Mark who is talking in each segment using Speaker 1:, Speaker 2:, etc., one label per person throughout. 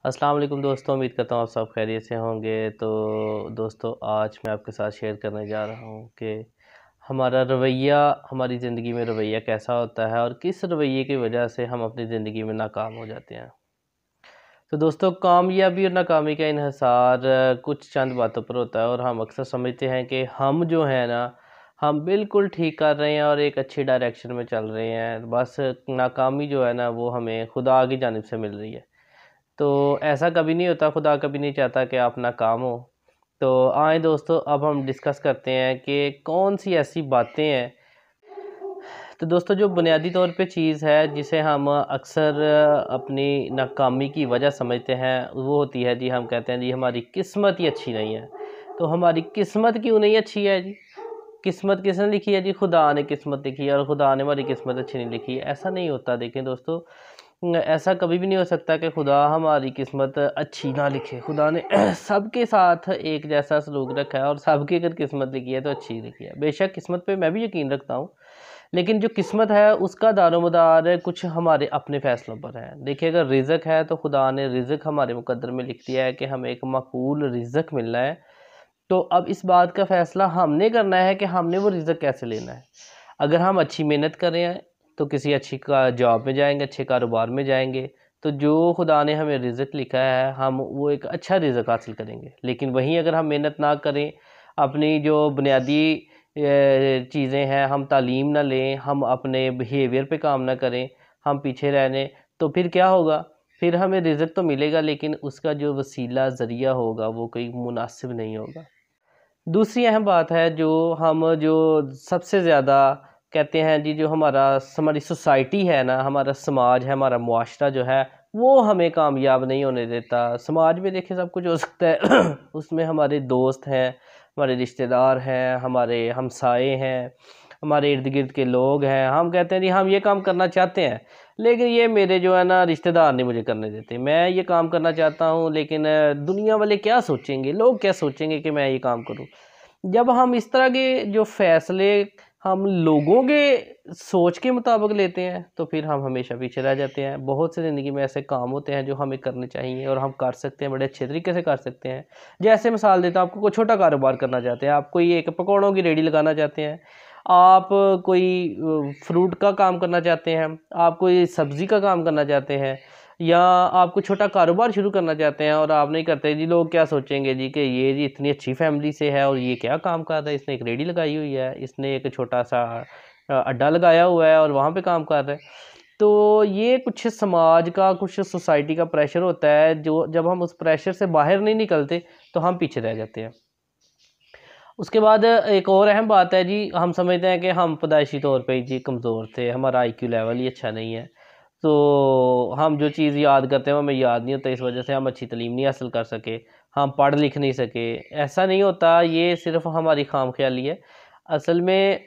Speaker 1: अस्सलाम वालेकुम दोस्तों, उम्मीद करता हूँ आप सब खैरियत से होंगे। तो दोस्तों, आज मैं आपके साथ शेयर करने जा रहा हूँ कि हमारा रवैया, हमारी ज़िंदगी में रवैया कैसा होता है और किस रवैये की वजह से हम अपनी ज़िंदगी में नाकाम हो जाते हैं। तो दोस्तों, कामयाबी और नाकामी का इन्हिसार कुछ चंद बातों पर होता है और हम अक्सर समझते हैं कि हम जो है ना, हम बिल्कुल ठीक कर रहे हैं और एक अच्छी डायरेक्शन में चल रहे हैं। बस नाकामी जो है ना, वो हमें खुदा की जानिब से मिल रही है। तो ऐसा कभी नहीं होता, खुदा कभी नहीं चाहता कि आप नाकाम हो। तो आए दोस्तों, अब हम डिस्कस करते हैं कि कौन सी ऐसी बातें हैं। तो दोस्तों, जो बुनियादी तौर पे चीज़ है जिसे हम अक्सर अपनी नाकामी की वजह समझते हैं, वो होती है जी, हम कहते हैं जी हमारी किस्मत ही अच्छी नहीं है। तो हमारी किस्मत क्यों नहीं अच्छी है जी? किस्मत किसने लिखी है जी? खुदा ने किस्मत लिखी है और खुदा ने हमारी किस्मत अच्छी नहीं लिखी है। ऐसा नहीं होता। देखें दोस्तों, ऐसा कभी भी नहीं हो सकता कि खुदा हमारी किस्मत अच्छी ना लिखे। खुदा ने सबके साथ एक जैसा सलूक रखा है और सबकी अगर किस्मत लिखी है तो अच्छी लिखी है। बेशक किस्मत पे मैं भी यकीन रखता हूँ, लेकिन जो किस्मत है उसका दारोमदार कुछ हमारे अपने फ़ैसलों पर है। देखिए, अगर रिज़्क है तो खुदा ने रिज़्क हमारे मुकद्दर में लिख दिया है कि हमें एक माकूल रिज़्क मिलना है। तो अब इस बात का फ़ैसला हमने करना है कि हमने वो रिज़्क कैसे लेना है। अगर हम अच्छी मेहनत कर रहे हैं तो किसी अच्छी का जॉब में जाएंगे, अच्छे कारोबार में जाएंगे, तो जो खुदा ने हमें रिज़्क लिखा है हम वो एक अच्छा रिज़्क हासिल करेंगे। लेकिन वहीं अगर हम मेहनत ना करें, अपनी जो बुनियादी चीज़ें हैं, हम तालीम ना लें, हम अपने बिहेवियर पे काम ना करें, हम पीछे रहने, तो फिर क्या होगा? फिर हमें रिज़्क तो मिलेगा, लेकिन उसका जो वसीला ज़रिया होगा वो कोई मुनासिब नहीं होगा। दूसरी अहम बात है, जो सबसे ज़्यादा कहते हैं जी, जो हमारी सोसाइटी है ना, हमारा समाज है, हमारा मुआशरा जो है, वो हमें कामयाब नहीं होने देता। समाज में देखिए सब कुछ हो सकता है उसमें हमारे दोस्त हैं, हमारे रिश्तेदार हैं, हमारे हमसाए हैं, हमारे इर्द गिर्द के लोग हैं। हम कहते हैं जी हम ये काम करना चाहते हैं, लेकिन ये मेरे जो है ना रिश्तेदार नहीं मुझे करने देते। मैं ये काम करना चाहता हूँ, लेकिन दुनिया वाले क्या सोचेंगे, लोग क्या सोचेंगे कि मैं ये काम करूँ। जब हम इस तरह के जो फ़ैसले हम लोगों के सोच के मुताबिक लेते हैं, तो फिर हम हमेशा पीछे रह जाते हैं। बहुत से ज़िंदगी में ऐसे काम होते हैं जो हमें करने चाहिए और हम कर सकते हैं, बड़े अच्छे तरीके से कर सकते हैं। जैसे मिसाल देता हूँ, आपको कोई छोटा कारोबार करना चाहते हैं, आप कोई एक पकौड़ों की रेहड़ी लगाना चाहते हैं, आप कोई फ्रूट का काम करना चाहते हैं, आप कोई सब्ज़ी का काम करना चाहते हैं, या आप कोई छोटा कारोबार शुरू करना चाहते हैं और आप नहीं करते जी, लोग क्या सोचेंगे जी कि ये जी इतनी अच्छी फैमिली से है और ये क्या काम कर रहा है, इसने एक रेहड़ी लगाई हुई है, इसने एक छोटा सा अड्डा लगाया हुआ है और वहाँ पे काम कर रहा है। तो ये कुछ समाज का, कुछ सोसाइटी का प्रेशर होता है, जो जब हम उस प्रेशर से बाहर नहीं निकलते तो हम पीछे रह जाते हैं। उसके बाद एक और अहम बात है जी, हम समझते हैं कि हम पैदाइशी तौर पे जी कमज़ोर थे, हमारा आईक्यू लेवल ही अच्छा नहीं है। तो हम जो चीज़ याद करते हैं वो हमें याद नहीं होता, इस वजह से हम अच्छी तालीम नहीं हासिल कर सके, हम पढ़ लिख नहीं सके। ऐसा नहीं होता, ये सिर्फ़ हमारी खामख़याली है। असल में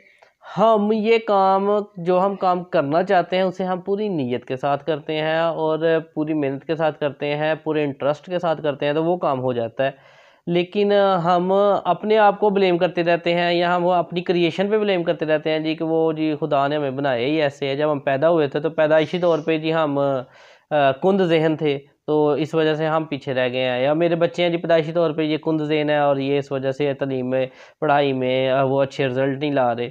Speaker 1: हम ये काम, जो हम काम करना चाहते हैं उसे हम पूरी नीयत के साथ करते हैं और पूरी मेहनत के साथ करते हैं, पूरे इंटरेस्ट के साथ करते हैं, तो वो काम हो जाता है। लेकिन हम अपने आप को ब्लेम करते रहते हैं, या हम वो अपनी क्रिएशन पे ब्लेम करते रहते हैं जी कि वो जी खुदा ने हमें बनाया ही ऐसे है। जब हम पैदा हुए थे तो पैदाइशी तौर पे जी हम कुंद ज़हन थे, तो इस वजह से हम पीछे रह गए हैं। या मेरे बच्चे हैं जी, पैदाइशी तौर पे ये कुंद ज़हन है और ये इस वजह से तालीम में, पढ़ाई में वो अच्छे रिज़ल्ट नहीं ला रहे।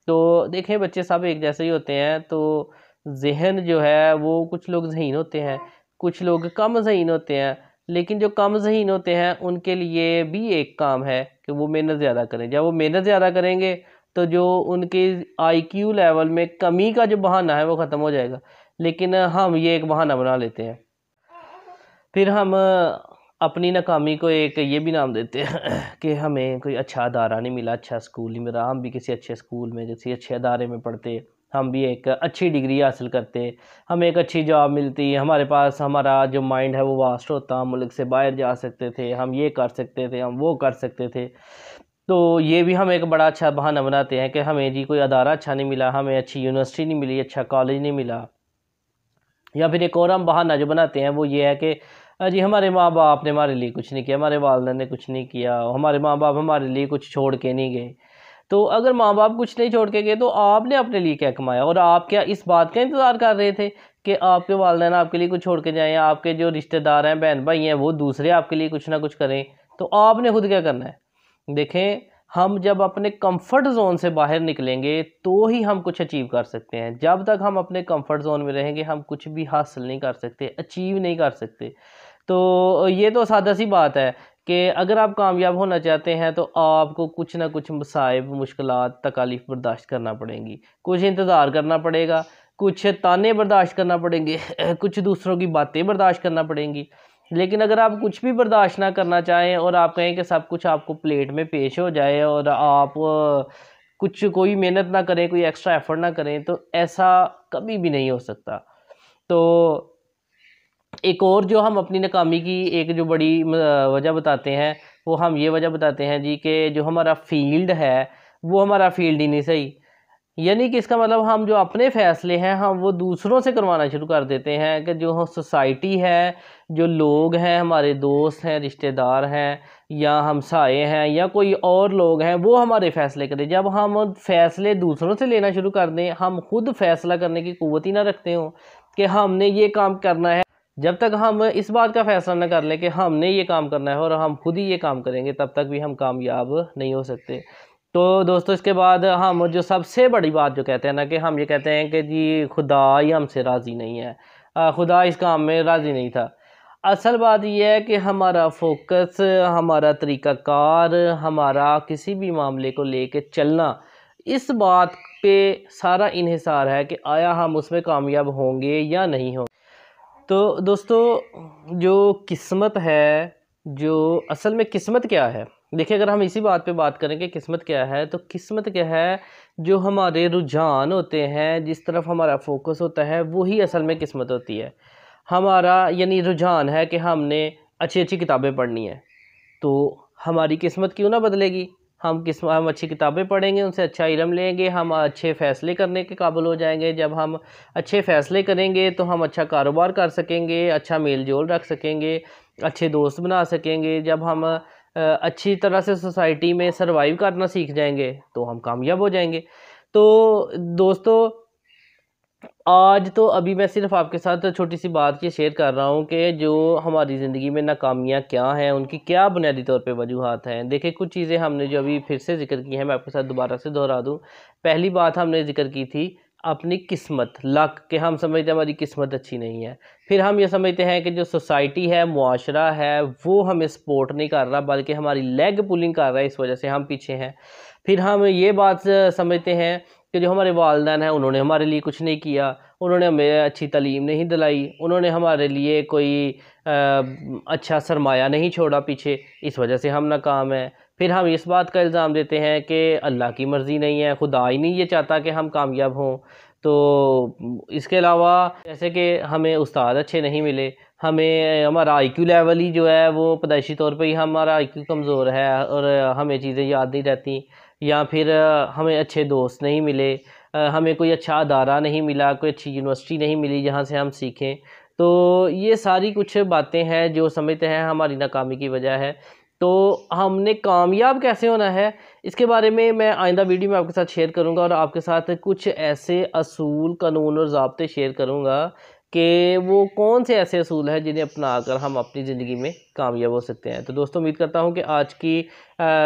Speaker 1: तो देखें, बच्चे सब एक जैसे ही होते हैं। तो ज़हन जो है वो, कुछ लोग ज़हीन होते हैं, कुछ लोग कम ज़हीन होते हैं। लेकिन जो कम ज़हीन होते हैं उनके लिए भी एक काम है कि वो मेहनत ज़्यादा करें। जब वो मेहनत ज़्यादा करेंगे तो जो उनके आईक्यू लेवल में कमी का जो बहाना है वो ख़त्म हो जाएगा। लेकिन हम ये एक बहाना बना लेते हैं, फिर हम अपनी नाकामी को एक ये भी नाम देते हैं कि हमें कोई अच्छा अदारा नहीं मिला, अच्छा स्कूल नहीं मिला। हम भी किसी अच्छे स्कूल में, किसी अच्छे अदारे में पढ़ते, हम भी एक अच्छी डिग्री हासिल करते, हमें एक अच्छी जॉब मिलती, हमारे पास हमारा जो माइंड है वो वास्ट होता, हम मुल्क से बाहर जा सकते थे, हम ये कर सकते थे, हम वो कर सकते थे। तो ये भी हम एक बड़ा अच्छा बहाना बनाते हैं कि हमें जी कोई अदारा अच्छा नहीं मिला, हमें अच्छी यूनिवर्सिटी नहीं मिली, अच्छा कॉलेज नहीं मिला। या फिर एक और हम बहाना जो बनाते हैं वो ये है कि जी हमारे माँ बाप ने हमारे लिए कुछ नहीं किया, हमारे वालिदैन ने कुछ नहीं किया, हमारे माँ बाप हमारे लिए कुछ छोड़ के नहीं गए। तो अगर माँ बाप कुछ नहीं छोड़ के गए तो आपने अपने लिए क्या कमाया, और आप क्या इस बात का इंतज़ार कर रहे थे कि आपके वालिदैन आपके लिए कुछ छोड़ के जाएं, आपके जो रिश्तेदार हैं, बहन भाई हैं, वो दूसरे आपके लिए कुछ ना कुछ करें, तो आपने खुद क्या करना है? देखें, हम जब अपने कंफर्ट जोन से बाहर निकलेंगे तो ही हम कुछ अचीव कर सकते हैं। जब तक हम अपने कंफर्ट जोन में रहेंगे हम कुछ भी हासिल नहीं कर सकते, अचीव नहीं कर सकते। तो ये तो सादा सी बात है कि अगर आप कामयाब होना चाहते हैं तो आपको कुछ ना कुछ मसाइब, मुश्किलात, तकालीफ बर्दाश्त करना पड़ेंगी, कुछ इंतज़ार करना पड़ेगा, कुछ ताने बर्दाश्त करना पड़ेंगे कुछ दूसरों की बातें बर्दाश्त करना पड़ेंगी। लेकिन अगर आप कुछ भी बर्दाश्त ना करना चाहें और आप कहें कि सब कुछ आपको प्लेट में पेश हो जाए और आप कुछ कोई मेहनत ना करें, कोई एक्स्ट्रा एफर्ट ना करें, तो ऐसा कभी भी नहीं हो सकता। तो एक और जो हम अपनी नाकामी की एक जो बड़ी वजह बताते हैं, वो हम ये वजह बताते हैं जी कि जो हमारा फील्ड है वो हमारा फील्ड ही नहीं सही। यानी कि इसका मतलब हम जो अपने फ़ैसले हैं हम वो दूसरों से करवाना शुरू कर देते हैं कि जो सोसाइटी है, जो लोग हैं, हमारे दोस्त हैं, रिश्तेदार हैं या हमसाए हैं या कोई और लोग हैं, वो हमारे फ़ैसले करें। जब हम फ़ैसले दूसरों से लेना शुरू कर दें, हम खुद फ़ैसला करने की क़ुव्वत ही ना रखते हों कि हमने ये काम करना है, जब तक हम इस बात का फ़ैसला ना कर लें कि हमने ये काम करना है और हम खुद ही ये काम करेंगे, तब तक भी हम कामयाब नहीं हो सकते। तो दोस्तों, इसके बाद हम जो सबसे बड़ी बात जो कहते हैं ना, कि हम ये कहते हैं कि जी खुदा ही हमसे राज़ी नहीं है, खुदा इस काम में राज़ी नहीं था। असल बात यह है कि हमारा फोकस, हमारा तरीक़ाकार, हमारा किसी भी मामले को लेके चलना, इस बात पे सारा इन्हिसार है कि आया हम उसमें कामयाब होंगे या नहीं होंगे। तो दोस्तों, जो किस्मत है, जो असल में किस्मत क्या है? देखिए, अगर हम इसी बात पे बात करें कि किस्मत क्या है, तो किस्मत क्या है? जो हमारे रुझान होते हैं, जिस तरफ हमारा फोकस होता है, वही असल में किस्मत होती है। हमारा यानी रुझान है कि हमने अच्छी-अच्छी किताबें पढ़नी है, तो हमारी किस्मत क्यों ना बदलेगी? हम अच्छी किताबें पढ़ेंगे, उनसे अच्छा इल्म लेंगे, हम अच्छे फ़ैसले करने के काबिल हो जाएंगे। जब हम अच्छे फ़ैसले करेंगे तो हम अच्छा कारोबार कर सकेंगे, अच्छा मेल-जोल रख सकेंगे, अच्छे दोस्त बना सकेंगे। जब हम अच्छी तरह से सोसाइटी में सर्वाइव करना सीख जाएंगे तो हम कामयाब हो जाएंगे। तो दोस्तों, आज तो अभी मैं सिर्फ आपके साथ छोटी सी बात ये शेयर कर रहा हूँ कि जो हमारी ज़िंदगी में नाकामियाँ क्या हैं, उनकी क्या बुनियादी तौर पे वजूहात हैं। देखिए, कुछ चीज़ें हमने जो अभी फिर से ज़िक्र की हैं, मैं आपके साथ दोबारा से दोहरा दूँ। पहली बात हमने ज़िक्र की थी अपनी किस्मत, लक, कि हम समझते हैं हमारी किस्मत अच्छी नहीं है। फिर हम ये समझते हैं कि जो सोसाइटी है, मुआशरा है, वो हमें सपोर्ट नहीं कर रहा, बल्कि हमारी लेग पुलिंग कर रहा है, इस वजह से हम पीछे हैं। फिर हम ये बात समझते हैं कि जो हमारे वालिदैन हैं, उन्होंने हमारे लिए कुछ नहीं किया, उन्होंने हमें अच्छी तालीम नहीं दिलाई, उन्होंने हमारे लिए कोई अच्छा सरमाया नहीं छोड़ा पीछे, इस वजह से हम नाकाम हैं। फिर हम इस बात का इल्ज़ाम देते हैं कि अल्लाह की मर्ज़ी नहीं है, खुदा ही नहीं ये चाहता कि हम कामयाब हों। तो इसके अलावा जैसे कि हमें उस्ताद अच्छे नहीं मिले, हमें हमारा आईक्यू लेवल ही जो है वो पैदाइशी तौर पे ही हमारा आईक्यू कमज़ोर है और हमें चीज़ें याद नहीं रहती, या फिर हमें अच्छे दोस्त नहीं मिले, हमें कोई अच्छा अदारा नहीं मिला, कोई अच्छी यूनिवर्सिटी नहीं मिली जहाँ से हम सीखें। तो ये सारी कुछ बातें हैं जो समझते हैं हमारी नाकामी की वजह है। तो हमने कामयाब कैसे होना है, इसके बारे में मैं आइंदा वीडियो में आपके साथ शेयर करूंगा और आपके साथ कुछ ऐसे असूल, कानून और ज़ाब्ते शेयर करूंगा कि वो कौन से ऐसे असूल हैं जिन्हें अपनाकर हम अपनी ज़िंदगी में कामयाब हो सकते हैं। तो दोस्तों, उम्मीद करता हूं कि आज की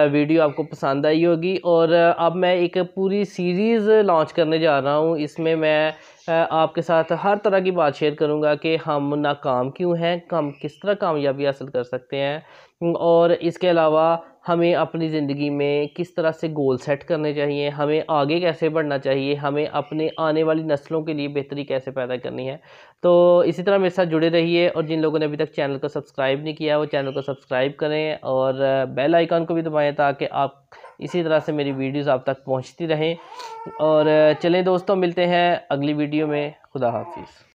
Speaker 1: वीडियो आपको पसंद आई होगी और अब मैं एक पूरी सीरीज़ लॉन्च करने जा रहा हूं। इसमें मैं आपके साथ हर तरह की बात शेयर करूंगा कि हम नाकाम क्यों हैं, हम किस तरह कामयाबी हासिल कर सकते हैं और इसके अलावा हमें अपनी ज़िंदगी में किस तरह से गोल सेट करने चाहिए, हमें आगे कैसे बढ़ना चाहिए, हमें अपने आने वाली नस्लों के लिए बेहतरी कैसे पैदा करनी है। तो इसी तरह मेरे साथ जुड़े रहिए और जिन लोगों ने अभी तक चैनल को सब्सक्राइब नहीं किया वो चैनल को सब्सक्राइब करें और बेल आइकन को भी दबाएं ताकि आप इसी तरह से मेरी वीडियोस आप तक पहुंचती रहें। और चलें दोस्तों, मिलते हैं अगली वीडियो में। खुदा हाफिज़।